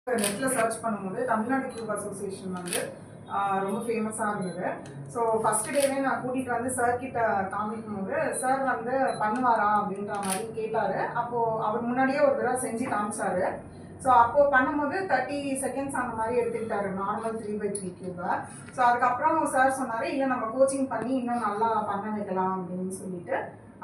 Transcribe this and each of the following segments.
நெட்டில் சர்ச் பண்ணும்போது Tamil Nadu cube association வந்து ரொம்ப ஃபேமஸாக இருந்தது. ஸோ ஃபஸ்ட்டு டேவே நான் கூட்டிகிட்டு வந்து சார் கிட்ட காமிக்கும் போது சார் வந்து பண்ணுவாரா அப்படின்ற மாதிரி கேட்டார். அப்போது அவர் முன்னாடியே ஒரு தடவை செஞ்சு காமிச்சார். ஸோ அப்போது பண்ணும்போது 30 செகண்ட்ஸ் அந்த மாதிரி எடுத்துக்கிட்டாரு நார்மல் 3x3 கியூபை. ஸோ அதுக்கப்புறம் சார் சொன்னார், இல்லை நம்ம கோச்சிங் பண்ணி இன்னும் நல்லா பண்ண வைக்கலாம் அப்படின்னு சொல்லிட்டு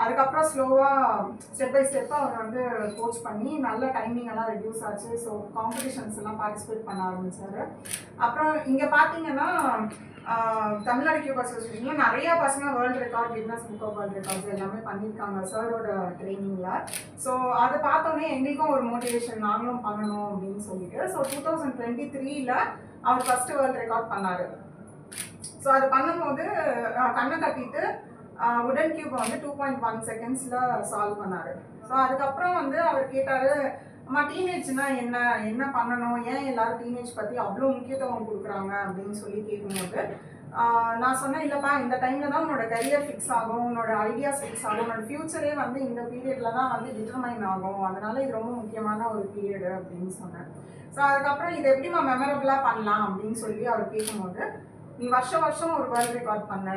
அதுக்கப்புறம் ஸ்லோவாக ஸ்டெப் பை ஸ்டெப்பாக அவர் வந்து கோச் பண்ணி நல்ல டைமிங் எல்லாம் ரெடியூஸ் ஆச்சு. ஸோ காம்படிஷன்ஸ் எல்லாம் பார்ட்டிசிபேட் பண்ண ஆரம்பித்தார். அப்புறம் இங்கே பார்த்தீங்கன்னா தமிழ்நாடு கியூப் அசோசியேஷனில் நிறையா பசங்க world record, Guinness book of world records எல்லாமே பண்ணியிருக்காங்க சாரோட ட்ரைனிங்கில். ஸோ அதை பார்த்தோன்னே எங்களுக்கும் ஒரு மோட்டிவேஷன், நாங்களும் பண்ணணும் அப்படின்னு சொல்லிட்டு. ஸோ 2023 அவர் ஃபஸ்ட்டு வேர்ல்டு ரெக்கார்ட் பண்ணார். ஸோ அது பண்ணும்போது கண்ணை கட்டிட்டு உடன் கியூபை வந்து 2.1 செகண்ட்ஸில் சால்வ் பண்ணார். ஸோ அதுக்கப்புறம் வந்து அவர் கேட்டார், அம்மா டீனேஜ்னா என்ன என்ன பண்ணணும், ஏன் எல்லாரும் டீனேஜ் பற்றி அவ்வளோ முக்கியத்துவம் கொடுக்குறாங்க அப்படின்னு சொல்லி கேட்கும்போது நான் சொன்னேன், இல்லைப்பா இந்த டைமில் தான் உன்னோட கரியர் ஃபிக்ஸ் ஆகும், உன்னோட ஐடியாஸ் ஃபிக்ஸ் ஆகும், உன்னோட ஃப்யூச்சரே வந்து இந்த பீரியடில் தான் வந்து டிட்டர்மைன் ஆகும், அதனால இது ரொம்ப முக்கியமான ஒரு பீரியடு அப்படின்னு சொன்னேன். ஸோ அதுக்கப்புறம் இதை எப்படிமா மெமரபுளாக பண்ணலாம் அப்படின்னு சொல்லி அவர் கேட்கும்போது, நீ வருஷம் ஒரு வேர்ல்டு ரெக்கார்ட் பண்ண,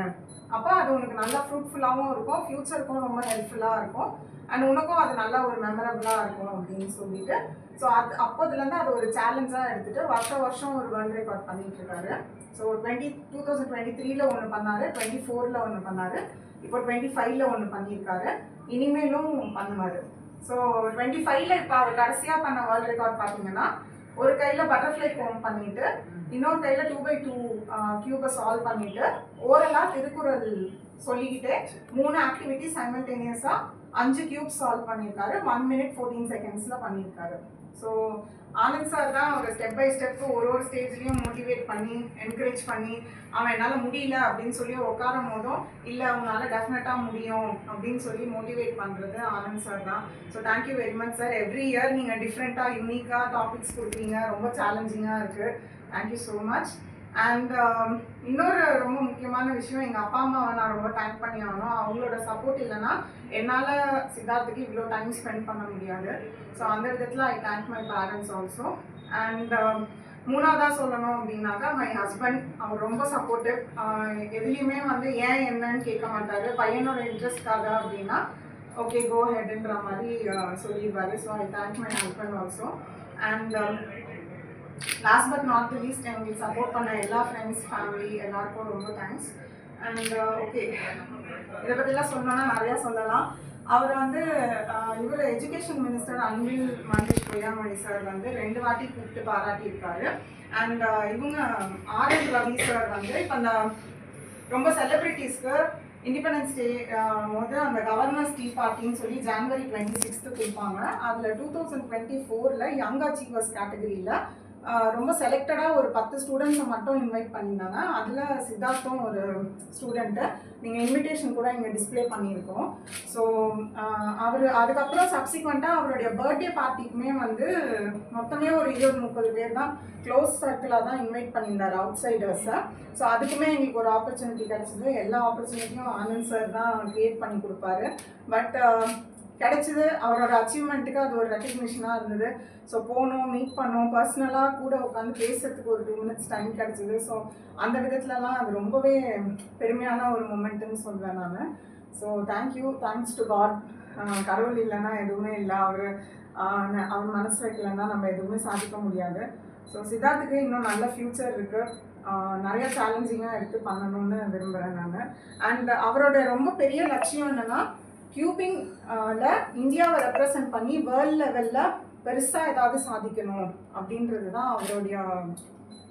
அப்போ அது உனக்கு நல்லா ஃப்ரூட்ஃபுல்லாகவும் இருக்கும், ஃப்யூச்சருக்கும் ரொம்ப ஹெல்ப்ஃபுல்லாக இருக்கும், அண்ட் உனக்கும் அது நல்லா ஒரு மெமரபுளாக இருக்கும் அப்படின்னு சொல்லிட்டு. ஸோ அப்போதுலேருந்து அது ஒரு சேலஞ்சாக எடுத்துகிட்டு வருஷம் ஒரு வேர்ல்டு ரெக்கார்ட் பண்ணிகிட்டு இருக்காரு. ஸோ 2023 ஒன்று பண்ணார், 24 ஒன்று பண்ணார், இப்போ 25 ஒன்று பண்ணியிருக்காரு, இனிமேலும் பண்ணுவார். ஸோ 25 இப்போ அவர் கடைசியாக பண்ண வேர்ல்டு ரெக்கார்ட் பார்த்தீங்கன்னா, ஒரு கையில் பட்டர்ஃப்ளை கோம் பண்ணிட்டு இன்னொரு கையில் 2x2 கியூபை சால்வ் பண்ணிட்டு ஓரலாக திருக்குறள் சொல்லிக்கிட்டே 3 ஆக்டிவிட்டி சைமல்டேனியஸாக 5 கியூப் சால்வ் பண்ணியிருக்காரு. 1 minute 14 செகண்ட்ஸில் பண்ணியிருக்காரு. ஸோ ஆனந்த் சார் தான் அவர் ஸ்டெப் பை ஸ்டெப்பு ஒரு ஸ்டேஜ்லேயும் மோட்டிவேட் பண்ணி என்கரேஜ் பண்ணி அவன் என்னால் முடியல அப்படின்னு சொல்லி உட்காரும் போதும் இல்லை அவனால் டெஃபினட்டாக முடியும் அப்படின்னு சொல்லி மோட்டிவேட் பண்ணுறது ஆனந்த் சார் தான். So thank you very much sir. Every year நீங்கள் டிஃப்ரெண்ட்டாக யூனிக்காக டாபிக்ஸ் கொடுக்குறீங்க, ரொம்ப சேலஞ்சிங்காக இருக்குது. Thank you so much. அண்ட் இன்னொரு ரொம்ப முக்கியமான விஷயம், எங்கள் அப்பா அம்மாவை நான் ரொம்ப தேங்க் பண்ணி ஆகணும். அவங்களோட சப்போர்ட் இல்லைன்னா என்னால் சித்தார்த்துக்கு இவ்வளோ டைம் ஸ்பெண்ட் பண்ண முடியாது. ஸோ அந்த விதத்தில் I thank my parents also. And மூணாவதாக சொல்லணும் அப்படின்னாக்கா மை ஹஸ்பண்ட், அவர் ரொம்ப சப்போர்ட்டிவ். எதுலேயுமே வந்து ஏன் என்னன்னு கேட்க மாட்டார். பையனோட இன்ட்ரெஸ்ட்காக அப்படின்னா ஓகே கோ ஹெட்ன்ற மாதிரி சொல்லிடுவார். So I thank my husband also. And last but not the least, எங்களுக்கு சப்போர்ட் பண்ண எல்லா ஃப்ரெண்ட்ஸ், ஃபேமிலி எல்லாருக்கும் ரொம்ப தேங்க்ஸ். அண்ட் ஓகே, இதை பற்றிலாம் சொல்லணும்னா நிறையா சொல்லலாம். அவர் வந்து இவர் education minister Anbil Mahesh Poyyamozhi sir வந்து 2 வாட்டி கூப்பிட்டு பாராட்டியிருக்காரு. அண்ட் இவங்க ஆர்.என். ரவி சார் வந்து இப்போ அந்த ரொம்ப செலிப்ரிட்டிஸ்க்கு இண்டிபெண்டன்ஸ் டே போது அந்த கவர்னர்ஸ் டீ பார்ட்டின்னு சொல்லி January 26 கொடுப்பாங்க. அதில் 2024 யங் அச்சீவர்ஸ் கேட்டகரியில் ரொம்ப செலக்டடாக ஒரு 10 ஸ்டூடெண்ட்ஸை மட்டும் இன்வைட் பண்ணியிருந்தாங்க. அதில் சித்தார்த்தும் ஒரு ஸ்டூடெண்ட்டு. நீங்கள் இன்விடேஷன் கூட இங்கே டிஸ்பிளே பண்ணியிருக்கோம். ஸோ அவர் அதுக்கப்புறம் சப்சிக்வெண்ட்டாக அவருடைய பர்த்டே பார்ட்டிக்குமே வந்து மொத்தமே ஒரு 20-30 பேர் தான் க்ளோஸ் சர்க்கிளாக தான் இன்வைட் பண்ணியிருந்தார், அவுட் சைடர்ஸை. ஸோ அதுக்குமே எங்களுக்கு ஒரு ஆப்பர்ச்சுனிட்டி கிடச்சிது. எல்லா ஆப்பர்ச்சுனிட்டியும் ஆனந்த் சார் தான் க்ரியேட் பண்ணி கொடுப்பாரு. பட் கிடைச்சிது, அவரோட அச்சீவ்மெண்ட்டுக்கு அது ஒரு ரெக்கக்னிஷனாக இருந்தது. ஸோ போனோம், மீட் பண்ணோம், பர்சனலாக கூட உட்காந்து பேசுறதுக்கு ஒரு 2 minutes டைம் கிடச்சிது. ஸோ அந்த விதத்துலலாம் அது ரொம்பவே பெருமையான ஒரு மொமெண்ட்டுன்னு சொல்வேன் நான். So thanks to God. கடவுள் இல்லைன்னா எதுவுமே இல்லை, அவர் மனசு வைக்கலைன்னா நம்ம எதுவுமே சாதிக்க முடியாது. ஸோ சித்தார்த்துக்கு இன்னும் நல்ல ஃப்யூச்சர் இருக்குது, நிறைய சேலஞ்சிங்காக எடுத்து பண்ணணும்னு விரும்புகிறேன் நான். அண்ட் அவரோட ரொம்ப பெரிய லட்சியம் என்னென்னா கியூபிங்கில் இந்தியாவை ரெப்ரசன்ட் பண்ணி வேர்ல்ட் லெவலில் பெருசாக ஏதாவது சாதிக்கணும் அப்படின்றது தான் அவருடைய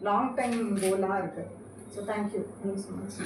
லாங் டைம் கோலாக இருக்குது. So thank you so much.